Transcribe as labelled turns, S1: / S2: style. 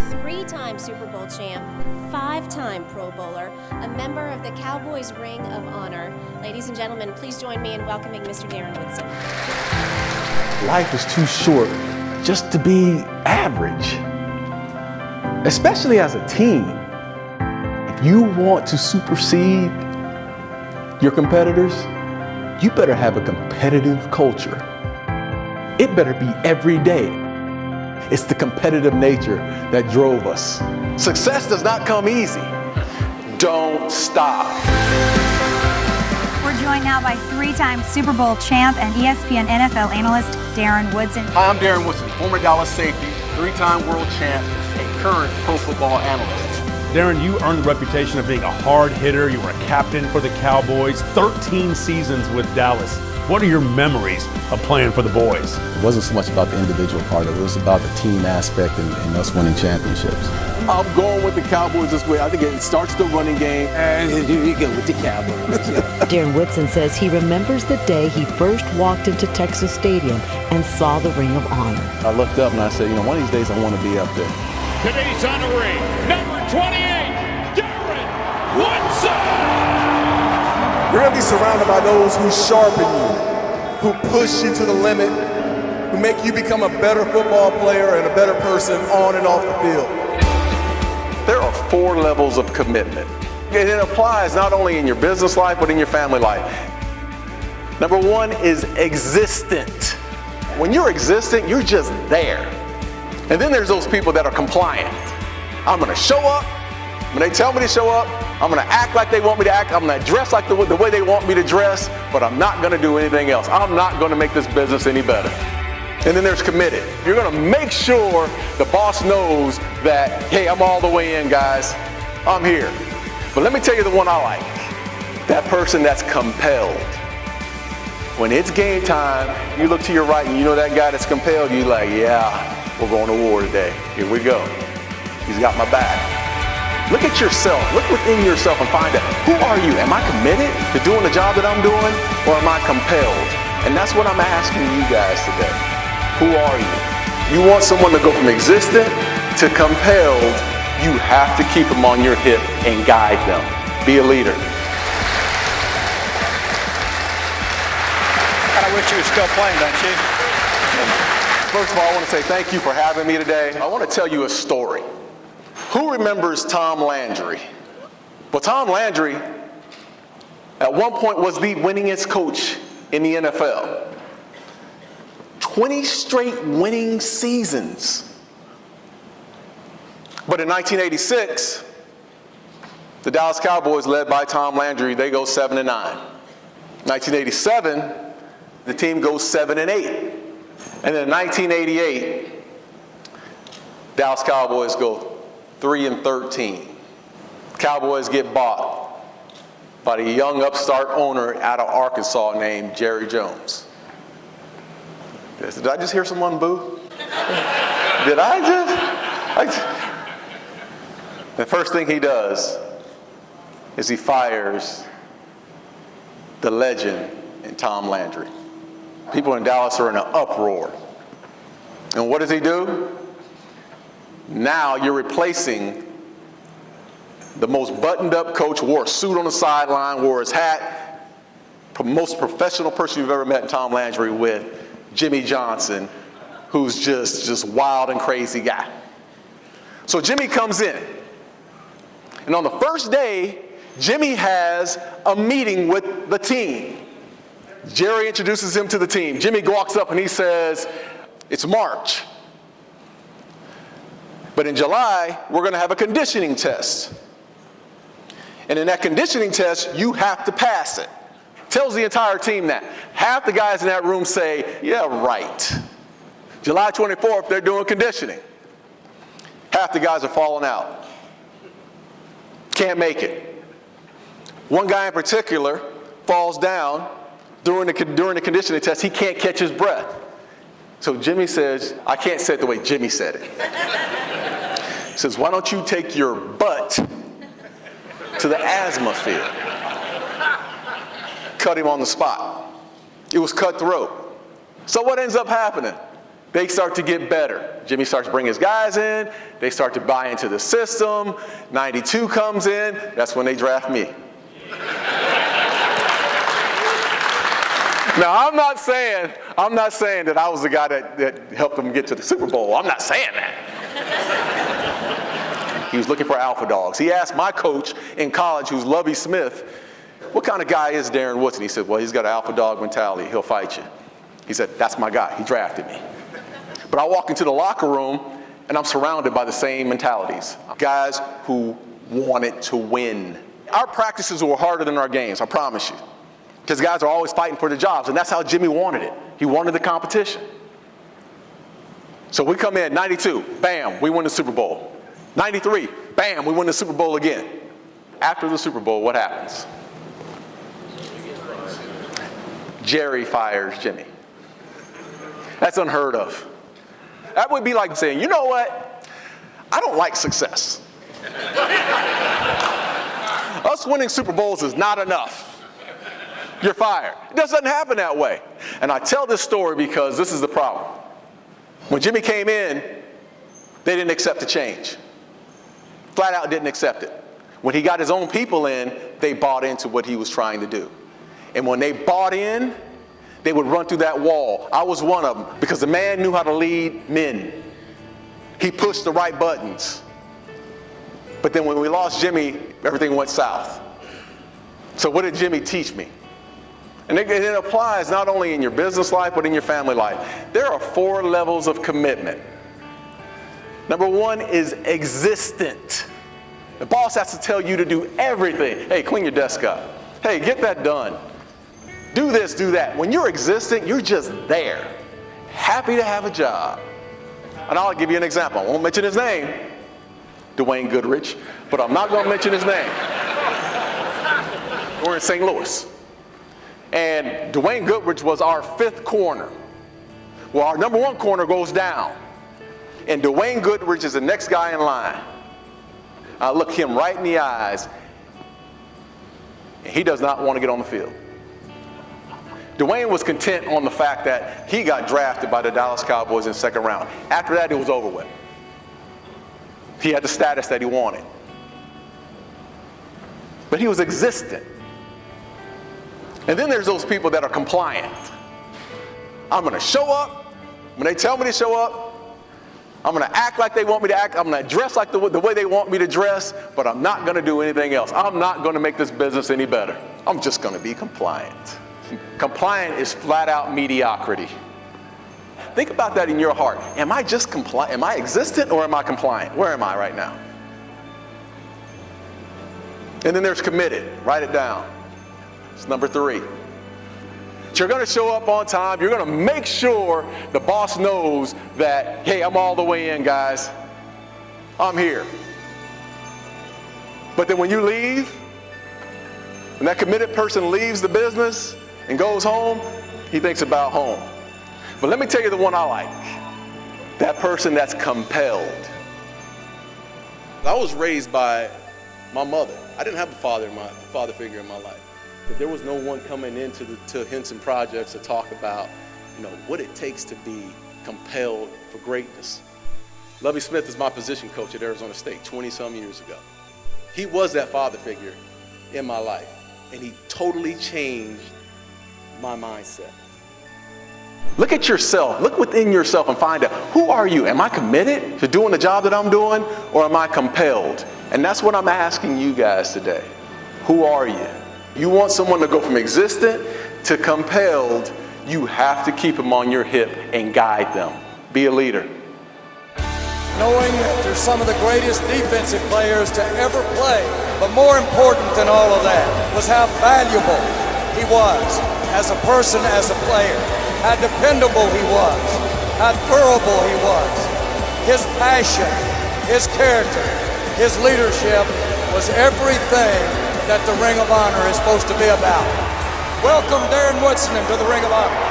S1: Three-time Super Bowl champ, five-time Pro Bowler, a member of the Cowboys Ring of Honor. Ladies and gentlemen, please join me in welcoming Mr. Darren Woodson.
S2: Life is too short just to be average, especially as a team. If you want to supersede your competitors, you better have a competitive culture. It better be every day. It's the competitive nature that drove us. Success does not come easy. Don't stop.
S3: We're joined now by three-time Super Bowl champ and ESPN NFL analyst Darren Woodson.
S2: Hi, I'm Darren Woodson, former Dallas safety, three-time world champ, and current pro football analyst.
S4: Darren, you earned the reputation of being a hard hitter. You were a captain for the Cowboys, 13 seasons with Dallas. What are your memories of playing for the boys?
S5: It wasn't so much about the individual part of it. It was about the team aspect and us winning championships.
S2: I'm going with the Cowboys this way. I think it starts the running game.
S6: And here you go with the Cowboys.
S7: Darren Woodson says he remembers the day he first walked into Texas Stadium and saw the Ring of Honor.
S2: I looked up and I said, one of these days I want to be up there.
S8: Today's on the ring, number 28, Darren Woodson!
S9: You're going to be surrounded by those who sharpen you, who push you to the limit, who make you become a better football player and a better person on and off the field.
S2: There are 4 levels of commitment. And it applies not only in your business life, but in your family life. Number 1 is existent. When you're existent, you're just there. And then there's those people that are compliant. I'm going to show up. When they tell me to show up, I'm going to act like they want me to act. I'm going to dress like the way they want me to dress, but I'm not going to do anything else. I'm not going to make this business any better. And then there's committed. You're going to make sure the boss knows that, hey, I'm all the way in, guys. I'm here. But let me tell you the one I like. That person that's compelled. When it's game time, you look to your right and you know that guy that's compelled, you're like, yeah, we're going to war today. Here we go. He's got my back. Look at yourself. Look within yourself and find out, who are you? Am I committed to doing the job that I'm doing, or am I compelled? And that's what I'm asking you guys today. Who are you? You want someone to go from existent to compelled, you have to keep them on your hip and guide them. Be a leader.
S6: I wish you were still playing, don't you?
S2: First of all, I want to say thank you for having me today. I want to tell you a story. Who remembers Tom Landry? Well, Tom Landry, at one point, was the winningest coach in the NFL. 20 straight winning seasons. But in 1986, the Dallas Cowboys, led by Tom Landry, they go 7-9. 1987, the team goes 7-8. And then in 1988, Dallas Cowboys go 3-13. Cowboys get bought by the young upstart owner out of Arkansas named Jerry Jones. Did I just hear someone boo? Did I just? The first thing he does is he fires the legend in Tom Landry. People in Dallas are in an uproar. And what does he do? Now you're replacing the most buttoned-up coach, wore a suit on the sideline, wore his hat, most professional person you've ever met, Tom Landry, with Jimmy Johnson, who's just wild and crazy guy. So Jimmy comes in. And on the first day, Jimmy has a meeting with the team. Jerry introduces him to the team. Jimmy walks up and he says, it's March. But in July, we're going to have a conditioning test. And in that conditioning test, you have to pass it. Tells the entire team that. Half the guys in that room say, yeah, right. July 24th, they're doing conditioning. Half the guys are falling out. Can't make it. One guy in particular falls down during the conditioning test. He can't catch his breath. So Jimmy says, I can't say it the way Jimmy said it. He says, why don't you take your butt to the asthma field? cut him on the spot. It was cutthroat. So what ends up happening? They start to get better. Jimmy starts bringing his guys in. They start to buy into the system. 92 comes in. That's when they draft me. Now, I'm not saying that I was the guy that helped them get to the Super Bowl. I'm not saying that. He was looking for alpha dogs. He asked my coach in college, who's Lovie Smith, what kind of guy is Darren Woodson? He said, well, he's got an alpha dog mentality. He'll fight you. He said, that's my guy. He drafted me. But I walk into the locker room, and I'm surrounded by the same mentalities. Guys who wanted to win. Our practices were harder than our games, I promise you. Because guys are always fighting for the jobs, and that's how Jimmy wanted it. He wanted the competition. So we come in, 92, bam, we win the Super Bowl. 93, bam, we win the Super Bowl again. After the Super Bowl, what happens? Jerry fires Jimmy. That's unheard of. That would be like saying, you know what? I don't like success. Us winning Super Bowls is not enough. You're fired. It doesn't happen that way. And I tell this story because this is the problem. When Jimmy came in, they didn't accept the change. Flat out didn't accept it. When he got his own people in, they bought into what he was trying to do. And when they bought in, they would run through that wall. I was one of them because the man knew how to lead men. He pushed the right buttons. But then when we lost Jimmy, everything went south. So what did Jimmy teach me? And it applies not only in your business life, but in your family life. There are 4 levels of commitment. Number 1 is existent. The boss has to tell you to do everything. Hey, clean your desk up. Hey, get that done. Do this, do that. When you're existent, you're just there. Happy to have a job. And I'll give you an example. I won't mention his name, Dwayne Goodrich, but I'm not going to mention his name. We're in St. Louis. And Dwayne Goodrich was our 5th corner. Well, our number 1 corner goes down. And Dwayne Goodrich is the next guy in line. I look him right in the eyes, and he does not want to get on the field. Dwayne was content on the fact that he got drafted by the Dallas Cowboys in the 2nd round. After that, it was over with. He had the status that he wanted. But he was existent. And then there's those people that are compliant. I'm going to show up. When they tell me to show up, I'm going to act like they want me to act. I'm going to dress like the way they want me to dress, but I'm not going to do anything else. I'm not going to make this business any better. I'm just going to be compliant. Compliant is flat out mediocrity. Think about that in your heart. Am I just compliant? Am I existent or am I compliant? Where am I right now? And then there's committed. Write it down. It's number 3. You're going to show up on time. You're going to make sure the boss knows that, hey, I'm all the way in, guys. I'm here. But then when you leave, when that committed person leaves the business and goes home, he thinks about home. But let me tell you the one I like. That person that's compelled. I was raised by my mother. I didn't have a father figure in my life. There was no one coming into to Henson Projects to talk about, what it takes to be compelled for greatness. Lovie Smith is my position coach at Arizona State 20-some years ago. He was that father figure in my life, and he totally changed my mindset. Look at yourself. Look within yourself and find out, who are you? Am I committed to doing the job that I'm doing, or am I compelled? And that's what I'm asking you guys today. Who are you? You want someone to go from existent to compelled, you have to keep them on your hip and guide them. Be a leader.
S6: Knowing that they're some of the greatest defensive players to ever play, but more important than all of that was how valuable he was as a person, as a player, how dependable he was, how durable he was. His passion, his character, his leadership was everything that the Ring of Honor is supposed to be about. Welcome Darren Woodson to the Ring of Honor.